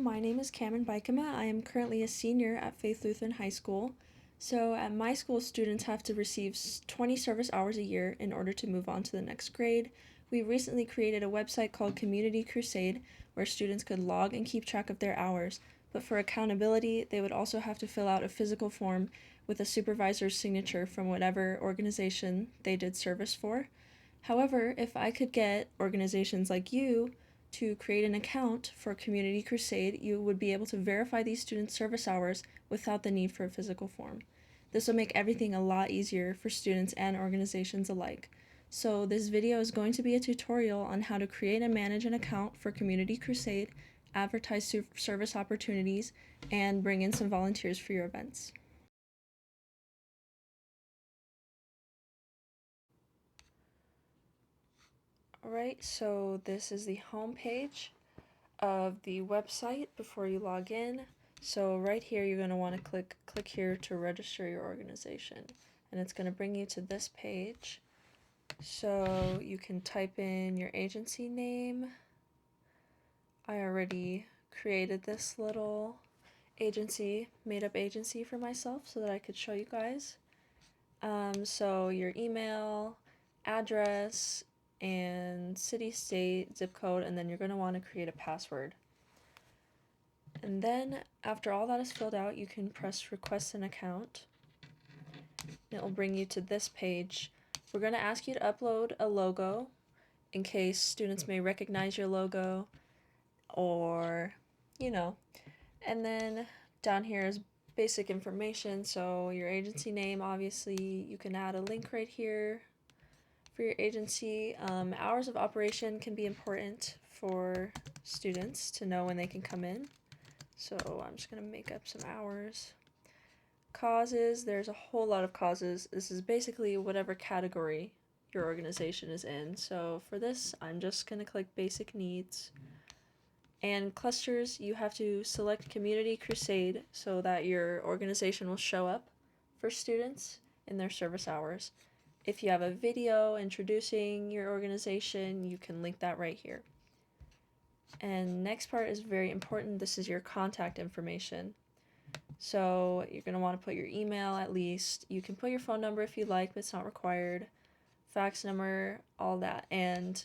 my name is Cameron Bykema. I am currently a senior at Faith Lutheran High School. So at my school, students have to receive 20 service hours a year in order to move on to the next grade. We recently created a website called Community Crusade where students could log and keep track of their hours, but for accountability, they would also have to fill out a physical form with a supervisor's signature from whatever organization they did service for. However, if I could get organizations like you to create an account for Community Crusade, you would be able to verify these students' service hours without the need for a physical form. This will make everything a lot easier for students and organizations alike. So this video is going to be a tutorial on how to create and manage an account for Community Crusade, advertise service opportunities, and bring in some volunteers for your events. Alright, so this is the home page of the website before you log in. So right here you're going to want to click here to register your organization, and it's going to bring you to this page. So you can type in your agency name. I already created this little made up agency for myself so that I could show you guys. So your email, address, and city, state, zip code, and then you're going to want to create a password. And then after all that is filled out, you can press request an account. And it will bring you to this page. We're going to ask you to upload a logo in case students may recognize your logo, or and then down here is basic information. So your agency name, obviously you can add a link right here for your agency. Hours of operation can be important for students to know when they can come in. So I'm just going to make up some hours. Causes, there's a whole lot of causes. This is basically whatever category your organization is in. So for this, I'm just going to click basic needs. And clusters, you have to select Community Crusade so that your organization will show up for students in their service hours. If you have a video introducing your organization, you can link that right here. And next part is very important. This is your contact information. So you're going to want to put your email at least. You can put your phone number if you like, but it's not required. Fax number, all that. And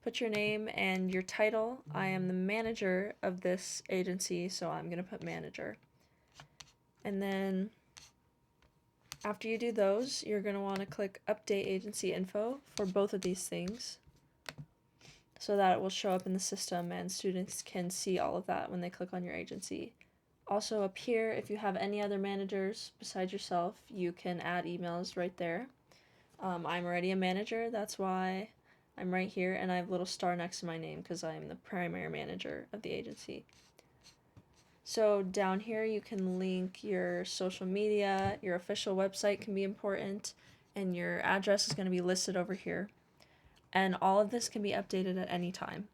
put your name and your title. I am the manager of this agency, so I'm going to put manager. And then after you do those, you're going to want to click update agency info for both of these things so that it will show up in the system and students can see all of that when they click on your agency. Also up here, if you have any other managers besides yourself, you can add emails right there. I'm already a manager, that's why I'm right here, and I have a little star next to my name because I'm the primary manager of the agency. So down here you can link your social media, your official website can be important, and your address is going to be listed over here. And all of this can be updated at any time.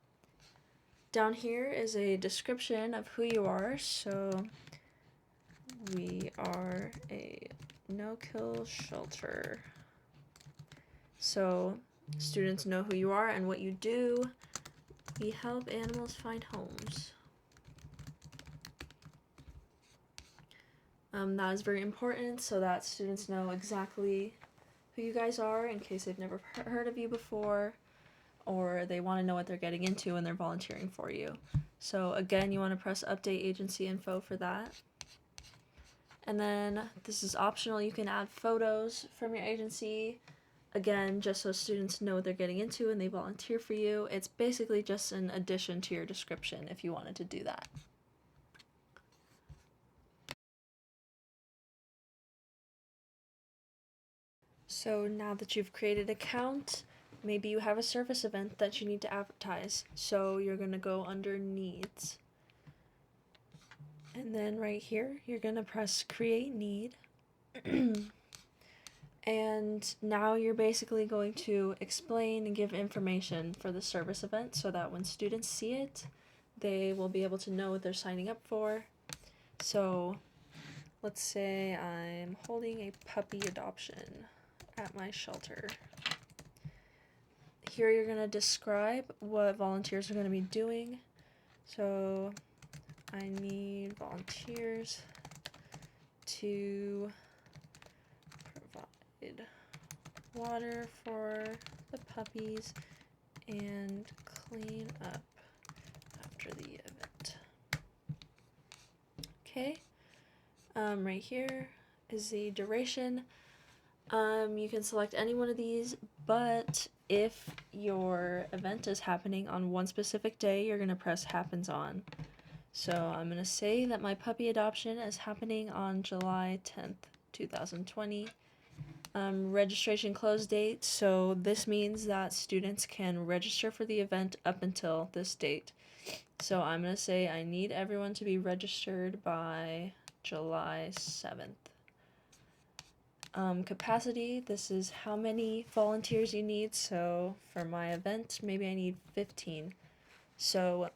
Down here is a description of who you are. So we are a no-kill shelter. So students know who you are and what you do. We help animals find homes. That is very important so that students know exactly who you guys are in case they've never heard of you before, or they want to know what they're getting into when they're volunteering for you. So again, you want to press update agency info for that. And then this is optional. You can add photos from your agency. Again, just so students know what they're getting into and they volunteer for you. It's basically just an addition to your description if you wanted to do that. So now that you've created an account, maybe you have a service event that you need to advertise. So you're going to go under needs. And then right here, you're going to press create need. And now you're basically going to explain and give information for the service event so that when students see it, they will be able to know what they're signing up for. So let's say I'm holding a puppy adoption at my shelter. Here you're going to describe what volunteers are going to be doing. So I need volunteers to provide water for the puppies and clean up after the event. Okay, right here is the duration. You can select any one of these, but if your event is happening on one specific day, you're going to press happens on. So I'm going to say that my puppy adoption is happening on July 10th, 2020. Registration close date, so this means that students can register for the event up until this date. So I'm going to say I need everyone to be registered by July 7th. Capacity, this is how many volunteers you need. So for my event, maybe I need 15. So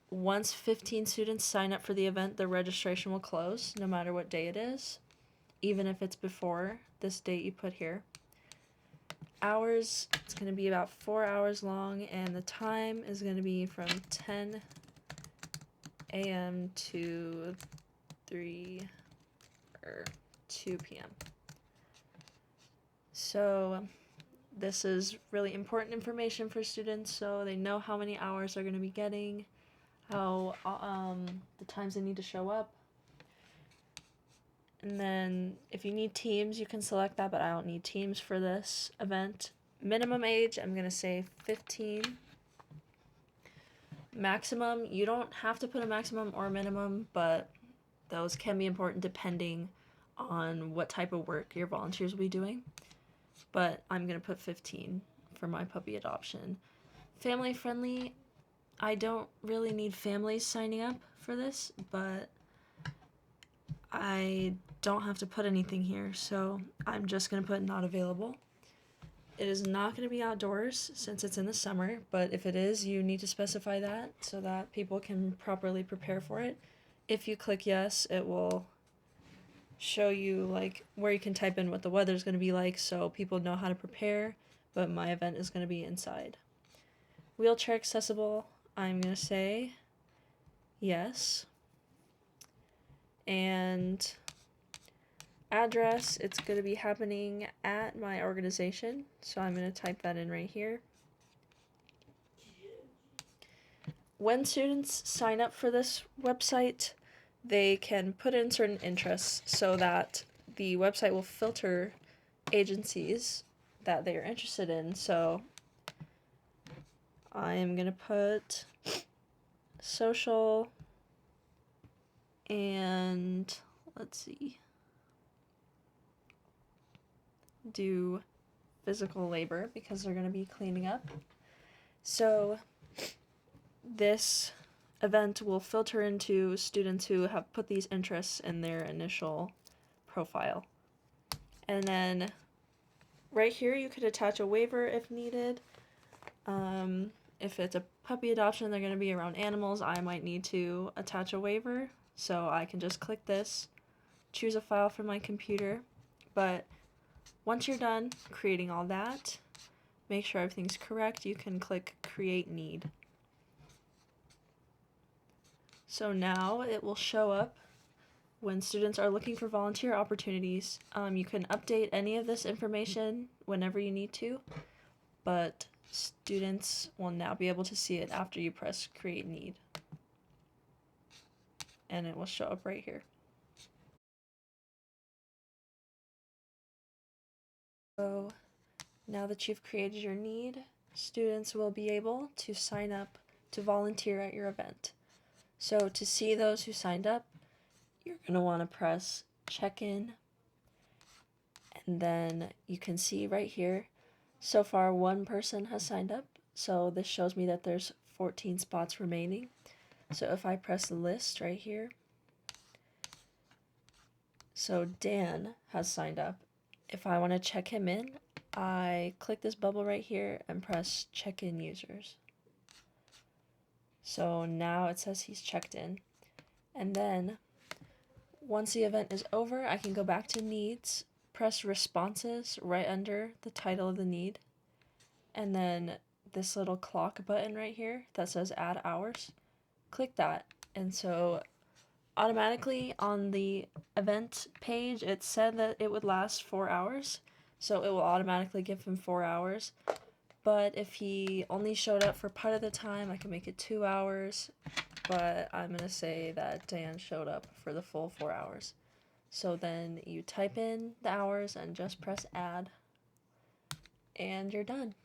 once 15 students sign up for the event, the registration will close no matter what day it is, even if it's before this date you put here. Hours, it's going to be about 4 hours long, and the time is going to be from 10 a.m. to 2 p.m. So this is really important information for students, so they know how many hours they're going to be getting, how the times they need to show up. And then if you need teams, you can select that, but I don't need teams for this event. Minimum age, I'm going to say 15. Maximum, you don't have to put a maximum or a minimum, but those can be important depending on what type of work your volunteers will be doing. But I'm going to put 15 for my puppy adoption. Family friendly, I don't really need families signing up for this, but I don't have to put anything here, so I'm just going to put not available. It is not going to be outdoors since it's in the summer, but if it is, you need to specify that so that people can properly prepare for it. If you click yes, it will show you like where you can type in what the weather is going to be like so people know how to prepare, but my event is going to be inside. Wheelchair accessible, I'm going to say yes. And address, it's going to be happening at my organization, so I'm going to type that in right here. When students sign up for this website, they can put in certain interests so that the website will filter agencies that they are interested in. So I am going to put social and let's see, do physical labor because they're going to be cleaning up. So this event will filter into students who have put these interests in their initial profile. And then right here you could attach a waiver if needed. If it's a puppy adoption, they're going to be around animals, I might need to attach a waiver. So I can just click this, choose a file from my computer. But once you're done creating all that, make sure everything's correct, you can click create need. So now it will show up when students are looking for volunteer opportunities. You can update any of this information whenever you need to, but students will now be able to see it after you press create need. And it will show up right here. So now that you've created your need, students will be able to sign up to volunteer at your event. So to see those who signed up, you're going to want to press check-in, and then you can see right here, so far one person has signed up, so this shows me that there's 14 spots remaining. So if I press the list right here, so Dan has signed up. If I want to check him in, I click this bubble right here and press check in users. So now it says he's checked in. And then once the event is over, I can go back to needs, press responses right under the title of the need, and then this little clock button right here that says add hours, click that. And so automatically on the event page, it said that it would last 4 hours, so it will automatically give him 4 hours. But if he only showed up for part of the time, I can make it 2 hours. But I'm gonna say that Dan showed up for the full 4 hours. So then you type in the hours and just press add, and you're done.